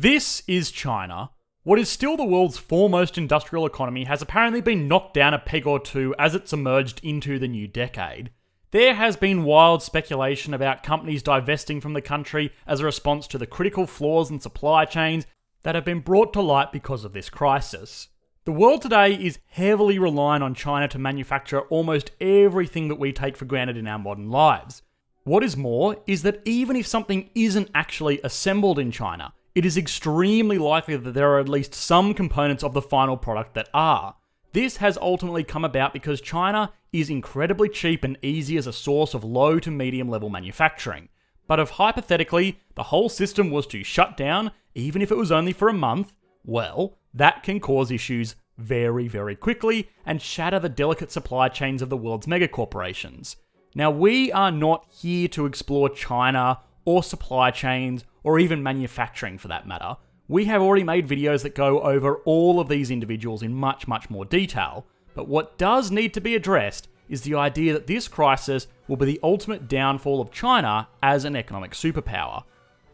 This is China. What is still the world's foremost industrial economy has apparently been knocked down a peg or two as it's emerged into the new decade. There has been wild speculation about companies divesting from the country as a response to the critical flaws in supply chains that have been brought to light because of this crisis. The world today is heavily reliant on China to manufacture almost everything that we take for granted in our modern lives. What is more is that even if something isn't actually assembled in China, it is extremely likely that there are at least some components of the final product that are. This has ultimately come about because China is incredibly cheap and easy as a source of low to medium level manufacturing. But if hypothetically the whole system was to shut down, even if it was only for a month, well, that can cause issues very, very quickly and shatter the delicate supply chains of the world's megacorporations. Now, we are not here to explore China or supply chains or even manufacturing for that matter. We have already made videos that go over all of these individuals in much, much more detail. But what does need to be addressed is the idea that this crisis will be the ultimate downfall of China as an economic superpower.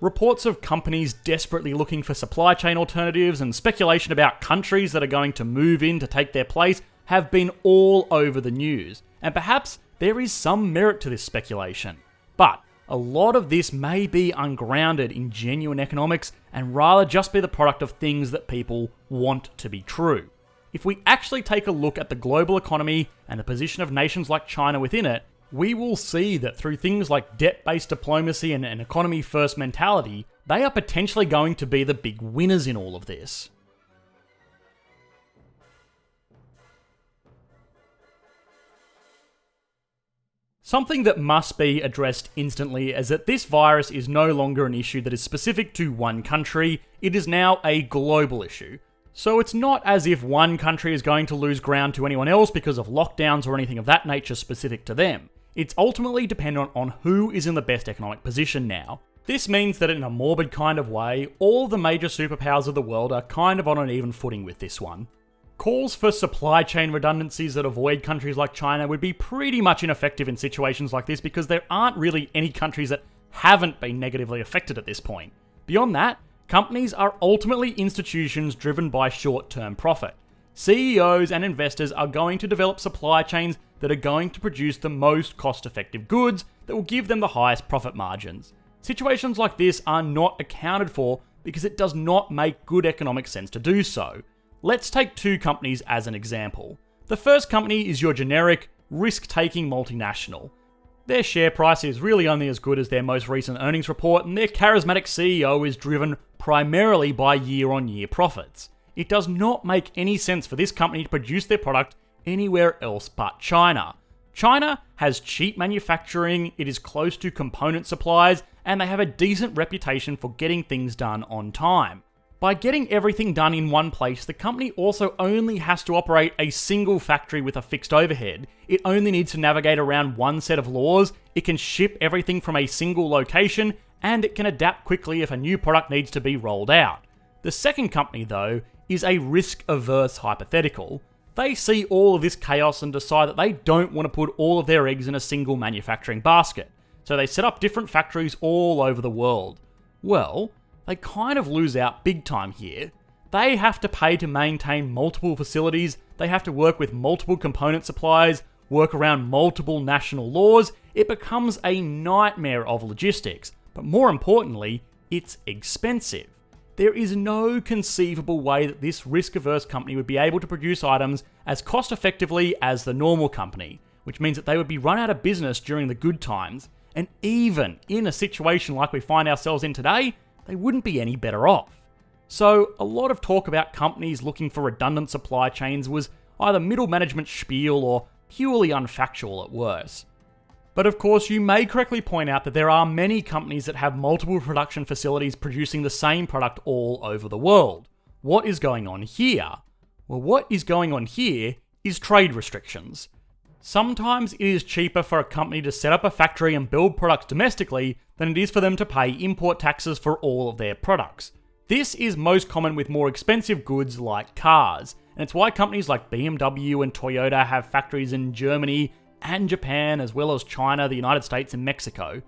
Reports of companies desperately looking for supply chain alternatives and speculation about countries that are going to move in to take their place have been all over the news. And perhaps there is some merit to this speculation. But a lot of this may be ungrounded in genuine economics and rather just be the product of things that people want to be true. If we actually take a look at the global economy and the position of nations like China within it, we will see that through things like debt-based diplomacy and an economy-first mentality, they are potentially going to be the big winners in all of this. Something that must be addressed instantly is that this virus is no longer an issue that is specific to one country, it is now a global issue. So it's not as if one country is going to lose ground to anyone else because of lockdowns or anything of that nature specific to them. It's ultimately dependent on who is in the best economic position now. This means that in a morbid kind of way, all the major superpowers of the world are kind of on an even footing with this one. Calls for supply chain redundancies that avoid countries like China would be pretty much ineffective in situations like this because there aren't really any countries that haven't been negatively affected at this point. Beyond that, companies are ultimately institutions driven by short-term profit. CEOs and investors are going to develop supply chains that are going to produce the most cost-effective goods that will give them the highest profit margins. Situations like this are not accounted for because it does not make good economic sense to do so. Let's take two companies as an example. The first company is your generic, risk-taking multinational. Their share price is really only as good as their most recent earnings report, and their charismatic CEO is driven primarily by year-on-year profits. It does not make any sense for this company to produce their product anywhere else but China. China has cheap manufacturing, it is close to component supplies, and they have a decent reputation for getting things done on time. By getting everything done in one place, the company also only has to operate a single factory with a fixed overhead. It only needs to navigate around one set of laws, it can ship everything from a single location, and it can adapt quickly if a new product needs to be rolled out. The second company, though, is a risk-averse hypothetical. They see all of this chaos and decide that they don't want to put all of their eggs in a single manufacturing basket, so they set up different factories all over the world. Well, they kind of lose out big time here. They have to pay to maintain multiple facilities, they have to work with multiple component suppliers, work around multiple national laws. It becomes a nightmare of logistics, but more importantly, it's expensive. There is no conceivable way that this risk-averse company would be able to produce items as cost-effectively as the normal company, which means that they would be run out of business during the good times, and even in a situation like we find ourselves in today, they wouldn't be any better off. So, a lot of talk about companies looking for redundant supply chains was either middle management spiel or purely unfactual at worst. But of course, you may correctly point out that there are many companies that have multiple production facilities producing the same product all over the world. What is going on here? Well, what is going on here is trade restrictions. Sometimes it is cheaper for a company to set up a factory and build products domestically than it is for them to pay import taxes for all of their products. This is most common with more expensive goods like cars, and it's why companies like BMW and Toyota have factories in Germany and Japan, as well as China, the United States, and Mexico.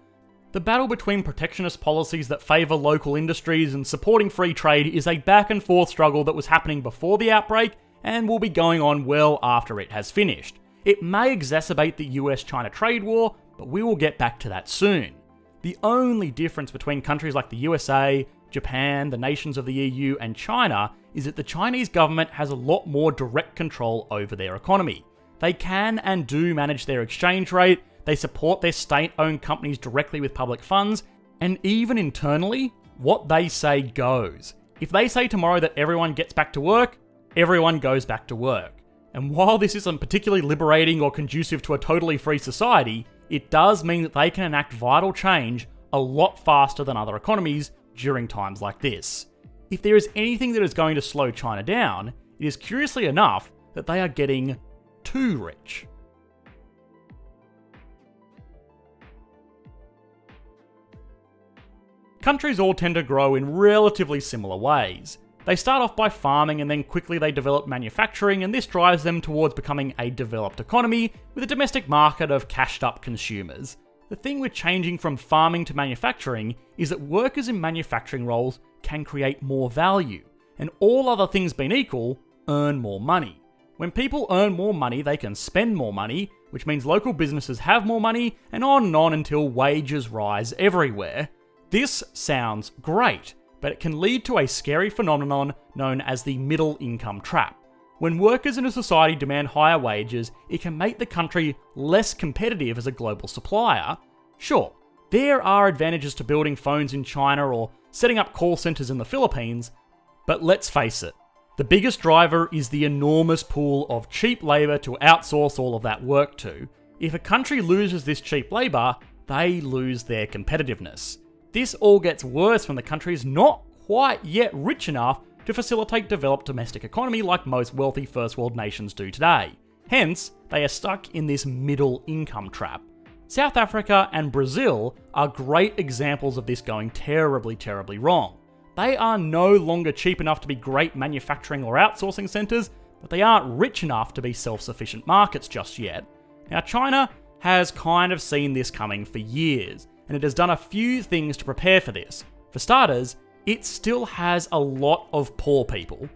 The battle between protectionist policies that favour local industries and supporting free trade is a back and forth struggle that was happening before the outbreak and will be going on well after it has finished. It may exacerbate the US-China trade war, but we will get back to that soon. The only difference between countries like the USA, Japan, the nations of the EU, and China is that the Chinese government has a lot more direct control over their economy. They can and do manage their exchange rate, they support their state-owned companies directly with public funds, and even internally, what they say goes. If they say tomorrow that everyone gets back to work, everyone goes back to work. And while this isn't particularly liberating or conducive to a totally free society, it does mean that they can enact vital change a lot faster than other economies during times like this. If there is anything that is going to slow China down, it is curiously enough that they are getting too rich. Countries all tend to grow in relatively similar ways. They start off by farming and then quickly they develop manufacturing, and this drives them towards becoming a developed economy with a domestic market of cashed up consumers. The thing with changing from farming to manufacturing is that workers in manufacturing roles can create more value, and all other things being equal, earn more money. When people earn more money, they can spend more money, which means local businesses have more money, and on until wages rise everywhere. This sounds great, but it can lead to a scary phenomenon known as the middle income trap. When workers in a society demand higher wages, it can make the country less competitive as a global supplier. Sure, there are advantages to building phones in China or setting up call centers in the Philippines, but let's face it, the biggest driver is the enormous pool of cheap labor to outsource all of that work to. If a country loses this cheap labor, they lose their competitiveness. This all gets worse when the country is not quite yet rich enough to facilitate developed domestic economy like most wealthy first world nations do today. Hence, they are stuck in this middle income trap. South Africa and Brazil are great examples of this going terribly, terribly wrong. They are no longer cheap enough to be great manufacturing or outsourcing centres, but they aren't rich enough to be self-sufficient markets just yet. Now, China has kind of seen this coming for years, and it has done a few things to prepare for this. For starters, it still has a lot of poor people.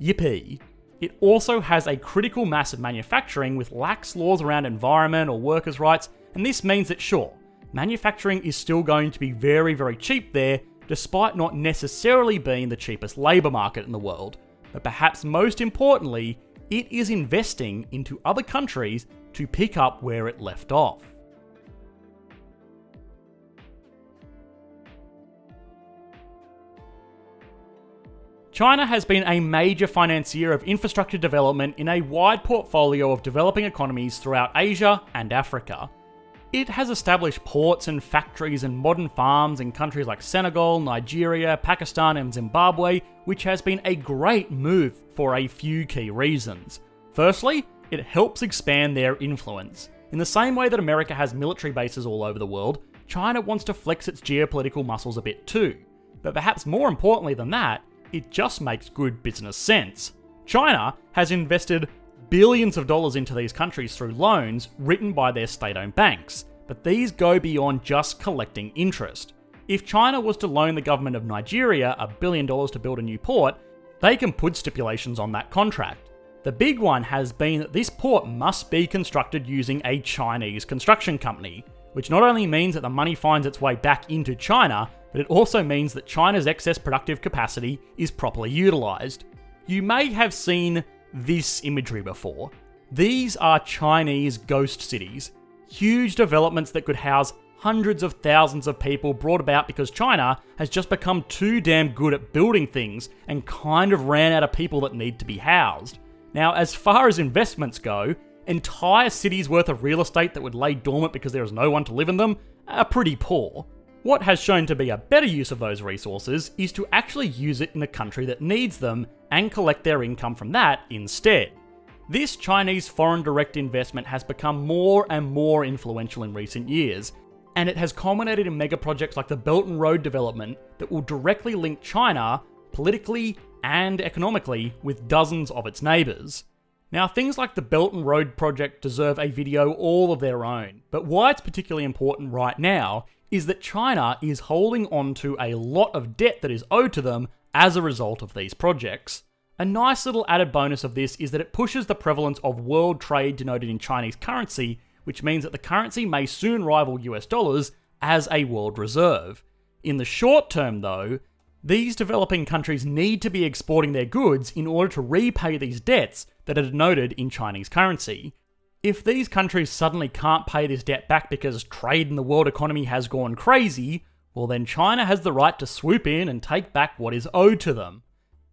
Yippee. It also has a critical mass of manufacturing with lax laws around environment or workers' rights, and this means that sure, manufacturing is still going to be very, very cheap there, despite not necessarily being the cheapest labour market in the world. But perhaps most importantly, it is investing into other countries to pick up where it left off. China has been a major financier of infrastructure development in a wide portfolio of developing economies throughout Asia and Africa. It has established ports and factories and modern farms in countries like Senegal, Nigeria, Pakistan and Zimbabwe, which has been a great move for a few key reasons. Firstly, it helps expand their influence. In the same way that America has military bases all over the world, China wants to flex its geopolitical muscles a bit too. But perhaps more importantly than that, it just makes good business sense. China has invested billions of dollars into these countries through loans written by their state-owned banks, but these go beyond just collecting interest. If China was to loan the government of Nigeria $1 billion to build a new port, they can put stipulations on that contract. The big one has been that this port must be constructed using a Chinese construction company, which not only means that the money finds its way back into China, but it also means that China's excess productive capacity is properly utilised. You may have seen this imagery before. These are Chinese ghost cities, huge developments that could house hundreds of thousands of people brought about because China has just become too damn good at building things and kind of ran out of people that need to be housed. Now, as far as investments go, entire cities worth of real estate that would lay dormant because there is no one to live in them are pretty poor. What has shown to be a better use of those resources is to actually use it in a country that needs them and collect their income from that instead. This Chinese foreign direct investment has become more and more influential in recent years, and it has culminated in mega projects like the Belt and Road development that will directly link China politically and economically with dozens of its neighbours. Now, things like the Belt and Road project deserve a video all of their own, but why it's particularly important right now is that China is holding on to a lot of debt that is owed to them as a result of these projects. A nice little added bonus of this is that it pushes the prevalence of world trade denoted in Chinese currency, which means that the currency may soon rival US dollars as a world reserve. In the short term though, these developing countries need to be exporting their goods in order to repay these debts that are denoted in Chinese currency. If these countries suddenly can't pay this debt back because trade in the world economy has gone crazy, well then China has the right to swoop in and take back what is owed to them.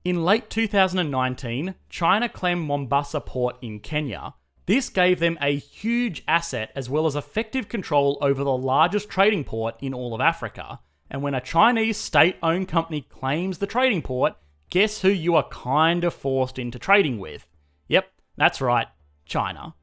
In late 2019, China claimed Mombasa port in Kenya. This gave them a huge asset as well as effective control over the largest trading port in all of Africa. And when a Chinese state-owned company claims the trading port, guess who you are kind of forced into trading with? Yep, that's right, China.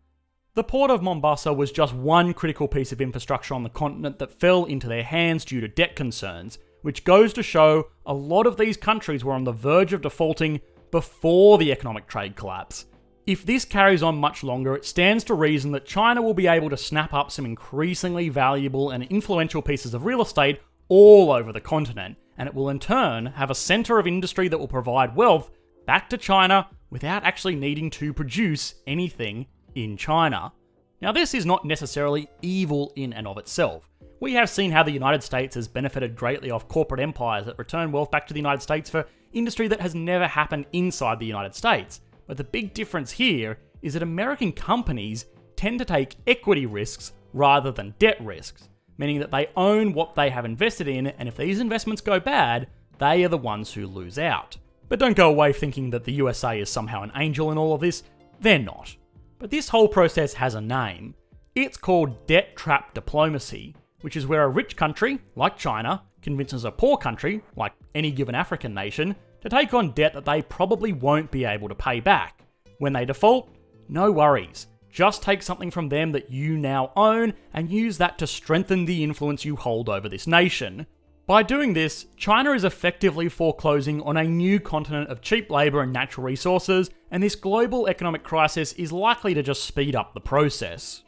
The port of Mombasa was just one critical piece of infrastructure on the continent that fell into their hands due to debt concerns, which goes to show a lot of these countries were on the verge of defaulting before the economic trade collapse. If this carries on much longer, it stands to reason that China will be able to snap up some increasingly valuable and influential pieces of real estate all over the continent, and it will in turn have a centre of industry that will provide wealth back to China without actually needing to produce anything in China. Now, this is not necessarily evil in and of itself. We have seen how the United States has benefited greatly off corporate empires that return wealth back to the United States for industry that has never happened inside the United States. But the big difference here is that American companies tend to take equity risks rather than debt risks, meaning that they own what they have invested in, and if these investments go bad, they are the ones who lose out. But don't go away thinking that the USA is somehow an angel in all of this. They're not. But this whole process has a name. It's called debt trap diplomacy, which is where a rich country, like China, convinces a poor country, like any given African nation, to take on debt that they probably won't be able to pay back. When they default, no worries. Just take something from them that you now own and use that to strengthen the influence you hold over this nation. By doing this, China is effectively foreclosing on a new continent of cheap labour and natural resources, and this global economic crisis is likely to just speed up the process.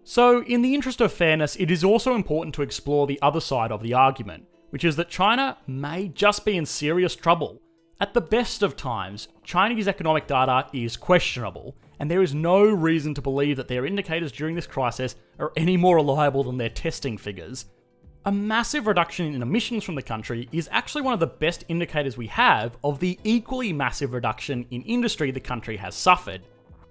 So, in the interest of fairness, it is also important to explore the other side of the argument, which is that China may just be in serious trouble. At the best of times, Chinese economic data is questionable, and there is no reason to believe that their indicators during this crisis are any more reliable than their testing figures. A massive reduction in emissions from the country is actually one of the best indicators we have of the equally massive reduction in industry the country has suffered.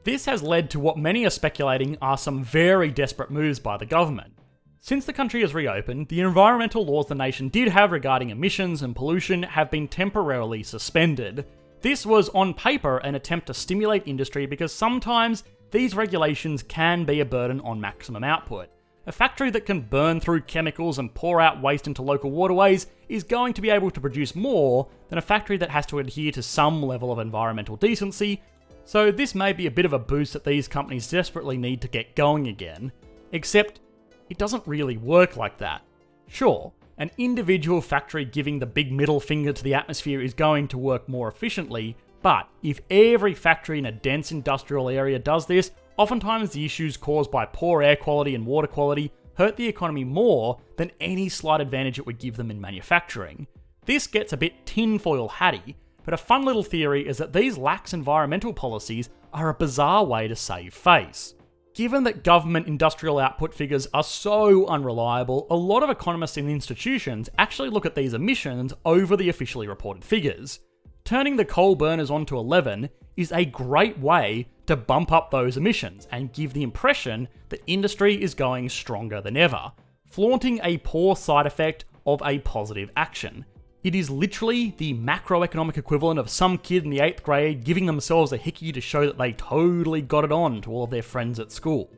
This has led to what many are speculating are some very desperate moves by the government. Since the country has reopened, the environmental laws the nation did have regarding emissions and pollution have been temporarily suspended. This was on paper an attempt to stimulate industry because sometimes these regulations can be a burden on maximum output. A factory that can burn through chemicals and pour out waste into local waterways is going to be able to produce more than a factory that has to adhere to some level of environmental decency, so this may be a bit of a boost that these companies desperately need to get going again. Except, it doesn't really work like that. Sure, an individual factory giving the big middle finger to the atmosphere is going to work more efficiently, but if every factory in a dense industrial area does this, oftentimes the issues caused by poor air quality and water quality hurt the economy more than any slight advantage it would give them in manufacturing. This gets a bit tinfoil hatty, but a fun little theory is that these lax environmental policies are a bizarre way to save face. Given that government industrial output figures are so unreliable, a lot of economists and institutions actually look at these emissions over the officially reported figures. Turning the coal burners onto 11 is a great way to bump up those emissions and give the impression that industry is going stronger than ever, flaunting a poor side effect of a positive action. It is literally the macroeconomic equivalent of some kid in the 8th grade giving themselves a hickey to show that they totally got it on to all of their friends at school.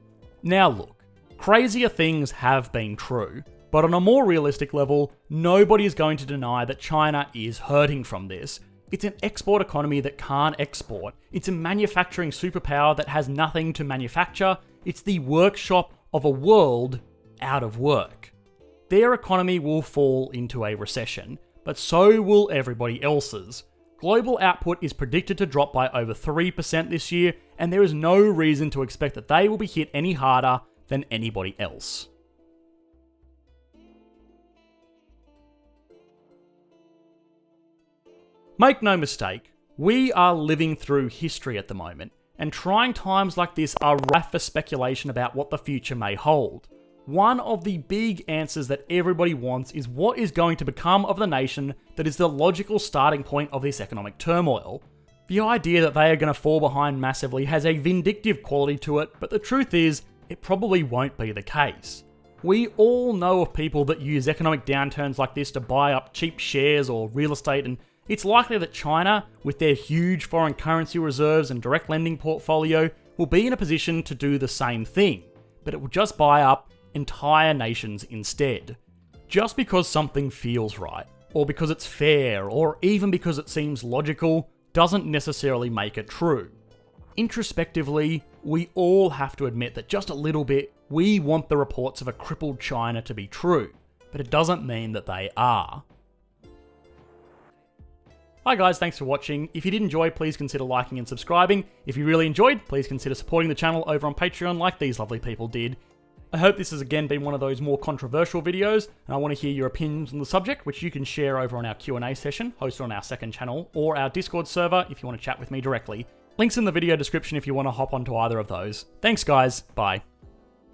Now look, crazier things have been true, but on a more realistic level, nobody is going to deny that China is hurting from this. It's an export economy that can't export. It's a manufacturing superpower that has nothing to manufacture. It's the workshop of a world out of work. Their economy will fall into a recession, but so will everybody else's. Global output is predicted to drop by over 3% this year, and there is no reason to expect that they will be hit any harder than anybody else. Make no mistake, we are living through history at the moment, and trying times like this are rife for speculation about what the future may hold. One of the big answers that everybody wants is what is going to become of the nation that is the logical starting point of this economic turmoil. The idea that they are going to fall behind massively has a vindictive quality to it, but the truth is, it probably won't be the case. We all know of people that use economic downturns like this to buy up cheap shares or real estate, and it's likely that China, with their huge foreign currency reserves and direct lending portfolio, will be in a position to do the same thing, but it will just buy up entire nations instead. Just because something feels right, or because it's fair, or even because it seems logical, doesn't necessarily make it true. Introspectively, we all have to admit that just a little bit, we want the reports of a crippled China to be true, but it doesn't mean that they are. Hi guys, thanks for watching. If you did enjoy, please consider liking and subscribing. If you really enjoyed, please consider supporting the channel over on Patreon like these lovely people did. I hope this has again been one of those more controversial videos, and I want to hear your opinions on the subject, which you can share over on our Q&A session, hosted on our second channel, or our Discord server if you want to chat with me directly. Links in the video description if you want to hop onto either of those. Thanks guys, bye.